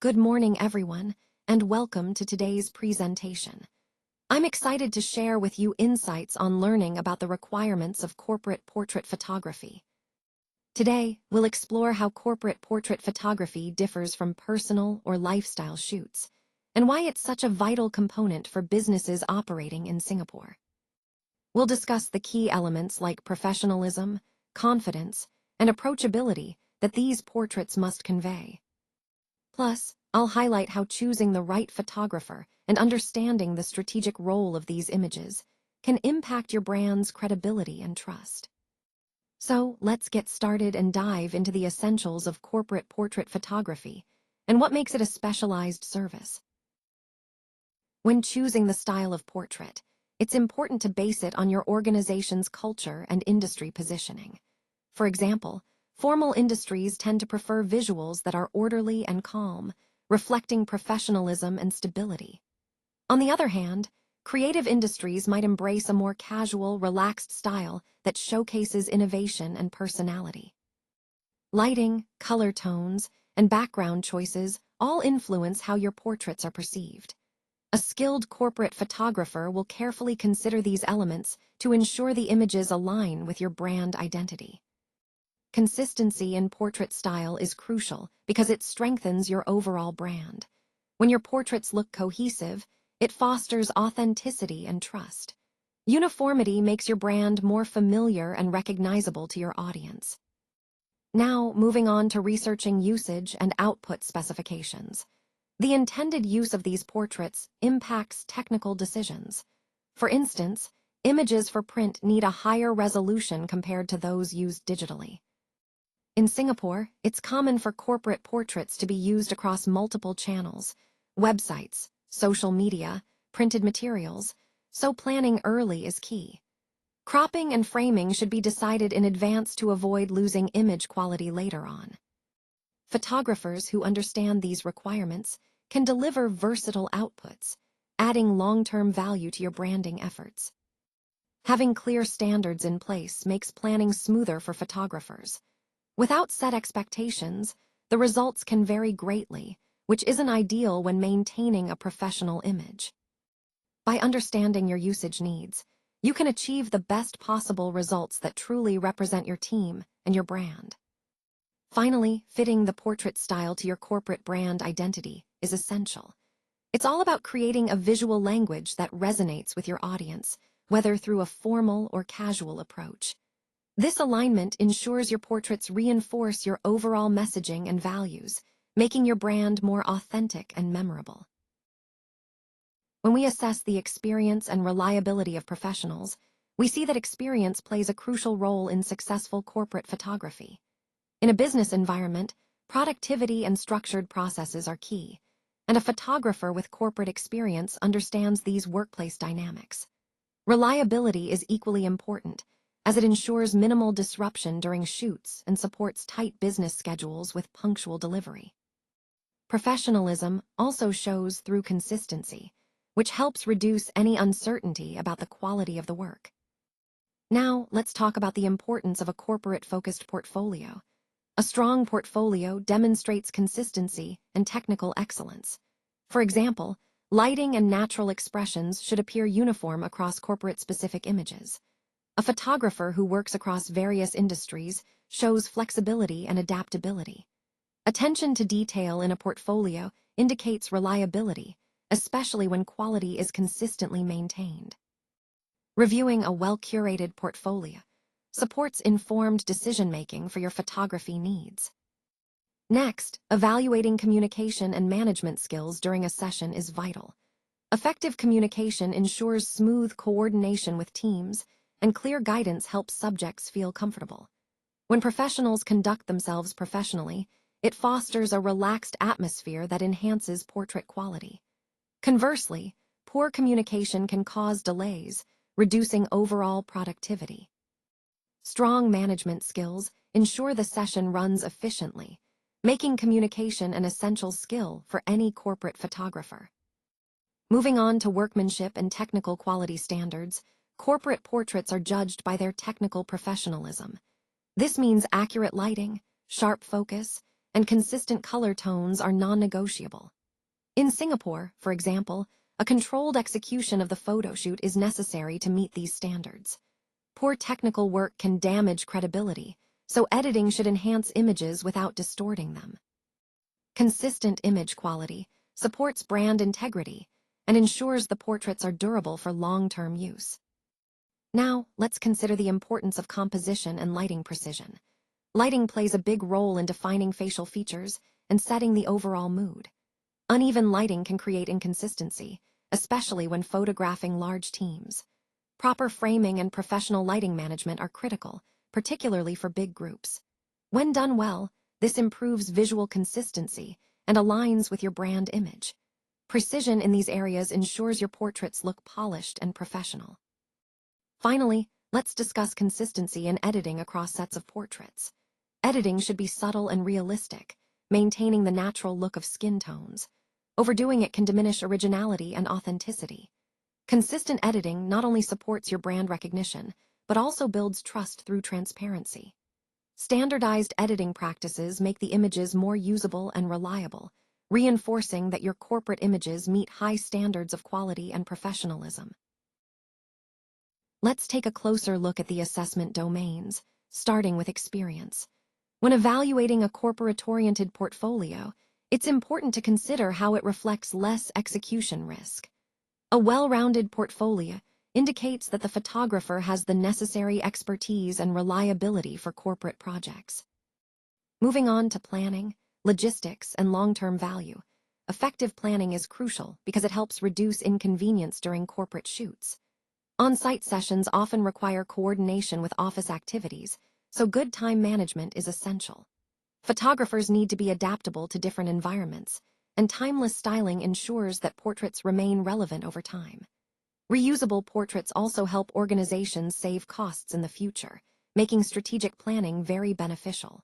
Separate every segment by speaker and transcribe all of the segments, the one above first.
Speaker 1: Good morning, everyone, and welcome to today's presentation. I'm excited to share with you insights on learning about the requirements of corporate portrait photography. Today, we'll explore how corporate portrait photography differs from personal or lifestyle shoots, and why it's such a vital component for businesses operating in Singapore. We'll discuss the key elements like professionalism, confidence, and approachability that these portraits must convey. Plus, I'll highlight how choosing the right photographer and understanding the strategic role of these images can impact your brand's credibility and trust. So, let's get started and dive into the essentials of corporate portrait photography and what makes it a specialized service. When choosing the style of portrait, it's important to base it on your organization's culture and industry positioning. For example, formal industries tend to prefer visuals that are orderly and calm, reflecting professionalism and stability. On the other hand, creative industries might embrace a more casual, relaxed style that showcases innovation and personality. Lighting, color tones, and background choices all influence how your portraits are perceived. A skilled corporate photographer will carefully consider these elements to ensure the images align with your brand identity. Consistency in portrait style is crucial because it strengthens your overall brand. When your portraits look cohesive, it fosters authenticity and trust. Uniformity makes your brand more familiar and recognizable to your audience. Now, moving on to researching usage and output specifications. The intended use of these portraits impacts technical decisions. For instance, images for print need a higher resolution compared to those used digitally. In Singapore, it's common for corporate portraits to be used across multiple channels, websites, social media, printed materials, so planning early is key. Cropping and framing should be decided in advance to avoid losing image quality later on. Photographers who understand these requirements can deliver versatile outputs, adding long-term value to your branding efforts. Having clear standards in place makes planning smoother for photographers. Without set expectations, the results can vary greatly, which isn't ideal when maintaining a professional image. By understanding your usage needs, you can achieve the best possible results that truly represent your team and your brand. Finally, fitting the portrait style to your corporate brand identity is essential. It's all about creating a visual language that resonates with your audience, whether through a formal or casual approach. This alignment ensures your portraits reinforce your overall messaging and values, making your brand more authentic and memorable. When we assess the experience and reliability of professionals, we see that experience plays a crucial role in successful corporate photography. In a business environment, productivity and structured processes are key, and a photographer with corporate experience understands these workplace dynamics. Reliability is equally important, as it ensures minimal disruption during shoots and supports tight business schedules with punctual delivery. Professionalism also shows through consistency, which helps reduce any uncertainty about the quality of the work. Now, let's talk about the importance of a corporate-focused portfolio. A strong portfolio demonstrates consistency and technical excellence. For example, lighting and natural expressions should appear uniform across corporate-specific images. A photographer who works across various industries shows flexibility and adaptability. Attention to detail in a portfolio indicates reliability, especially when quality is consistently maintained. Reviewing a well-curated portfolio supports informed decision-making for your photography needs. Next, evaluating communication and management skills during a session is vital. Effective communication ensures smooth coordination with teams, and clear guidance helps subjects feel comfortable. When professionals conduct themselves professionally, it fosters a relaxed atmosphere that enhances portrait quality. Conversely, poor communication can cause delays, reducing overall productivity. Strong management skills ensure the session runs efficiently, making communication an essential skill for any corporate photographer. Moving on to workmanship and technical quality standards, corporate portraits are judged by their technical professionalism. This means accurate lighting, sharp focus, and consistent color tones are non-negotiable. In Singapore, for example, a controlled execution of the photo shoot is necessary to meet these standards. Poor technical work can damage credibility, so editing should enhance images without distorting them. Consistent image quality supports brand integrity and ensures the portraits are durable for long-term use. Now, let's consider the importance of composition and lighting precision. Lighting plays a big role in defining facial features and setting the overall mood. Uneven lighting can create inconsistency, especially when photographing large teams. Proper framing and professional lighting management are critical, particularly for big groups. When done well, this improves visual consistency and aligns with your brand image. Precision in these areas ensures your portraits look polished and professional. Finally, let's discuss consistency in editing across sets of portraits. Editing should be subtle and realistic, maintaining the natural look of skin tones. Overdoing it can diminish originality and authenticity. Consistent editing not only supports your brand recognition, but also builds trust through transparency. Standardized editing practices make the images more usable and reliable, reinforcing that your corporate images meet high standards of quality and professionalism. Let's take a closer look at the assessment domains, starting with experience. When evaluating a corporate-oriented portfolio, it's important to consider how it reflects less execution risk. A well-rounded portfolio indicates that the photographer has the necessary expertise and reliability for corporate projects. Moving on to planning, logistics, and long-term value. Effective planning is crucial because it helps reduce inconvenience during corporate shoots. On-site sessions often require coordination with office activities, so good time management is essential. Photographers need to be adaptable to different environments, and timeless styling ensures that portraits remain relevant over time. Reusable portraits also help organizations save costs in the future, making strategic planning very beneficial.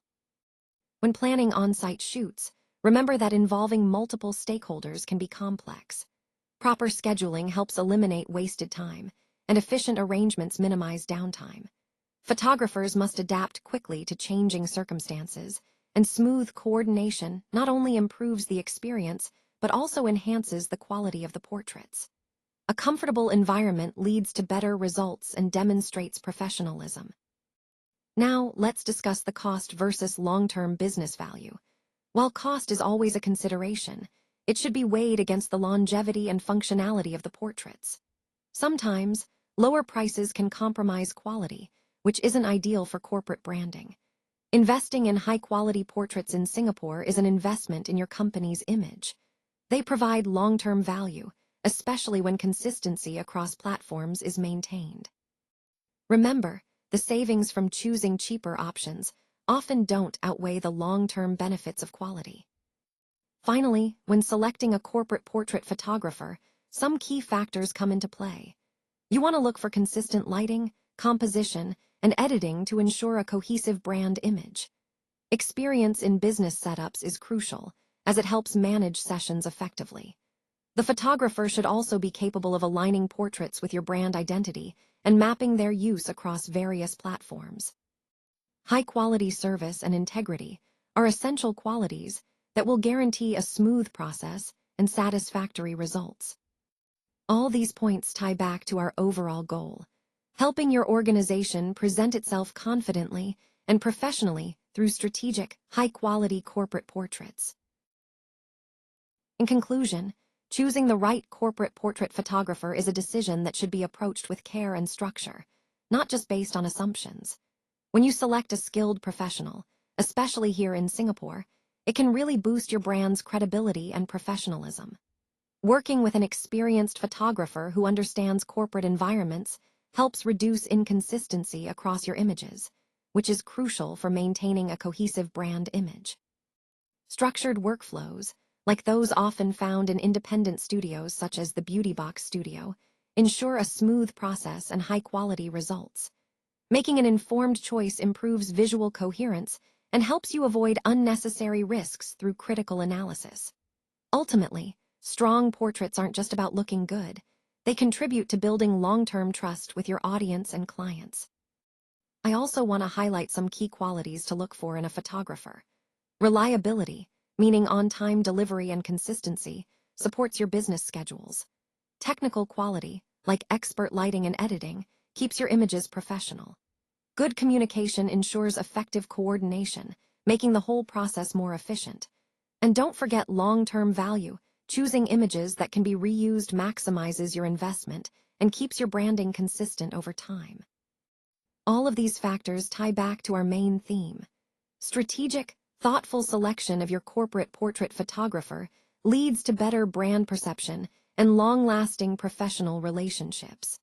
Speaker 1: When planning on-site shoots, remember that involving multiple stakeholders can be complex. Proper scheduling helps eliminate wasted time, and efficient arrangements minimize downtime. Photographers must adapt quickly to changing circumstances, and smooth coordination not only improves the experience, but also enhances the quality of the portraits. A comfortable environment leads to better results and demonstrates professionalism. Now, let's discuss the cost versus long-term business value. While cost is always a consideration, it should be weighed against the longevity and functionality of the portraits. Sometimes, lower prices can compromise quality, which isn't ideal for corporate branding. Investing in high-quality portraits in Singapore is an investment in your company's image. They provide long-term value, especially when consistency across platforms is maintained. Remember, the savings from choosing cheaper options often don't outweigh the long-term benefits of quality. Finally, when selecting a corporate portrait photographer, some key factors come into play. You want to look for consistent lighting, composition, and editing to ensure a cohesive brand image. Experience in business setups is crucial, as it helps manage sessions effectively. The photographer should also be capable of aligning portraits with your brand identity and mapping their use across various platforms. High-quality service and integrity are essential qualities that will guarantee a smooth process and satisfactory results. All these points tie back to our overall goal: helping your organization present itself confidently and professionally through strategic, high-quality corporate portraits. In conclusion, choosing the right corporate portrait photographer is a decision that should be approached with care and structure, not just based on assumptions. When you select a skilled professional, especially here in Singapore, it can really boost your brand's credibility and professionalism. Working with an experienced photographer who understands corporate environments helps reduce inconsistency across your images, which is crucial for maintaining a cohesive brand image. Structured workflows, like those often found in independent studios such as the Beauty Box Studio, ensure a smooth process and high-quality results. Making an informed choice improves visual coherence and helps you avoid unnecessary risks through critical analysis. Ultimately, strong portraits aren't just about looking good. They contribute to building long-term trust with your audience and clients. I also want to highlight some key qualities to look for in a photographer. Reliability, meaning on-time delivery and consistency, supports your business schedules. Technical quality, like expert lighting and editing, keeps your images professional. Good communication ensures effective coordination, making the whole process more efficient. And don't forget long-term value. Choosing images that can be reused maximizes your investment and keeps your branding consistent over time. All of these factors tie back to our main theme. Strategic, thoughtful selection of your corporate portrait photographer leads to better brand perception and long-lasting professional relationships.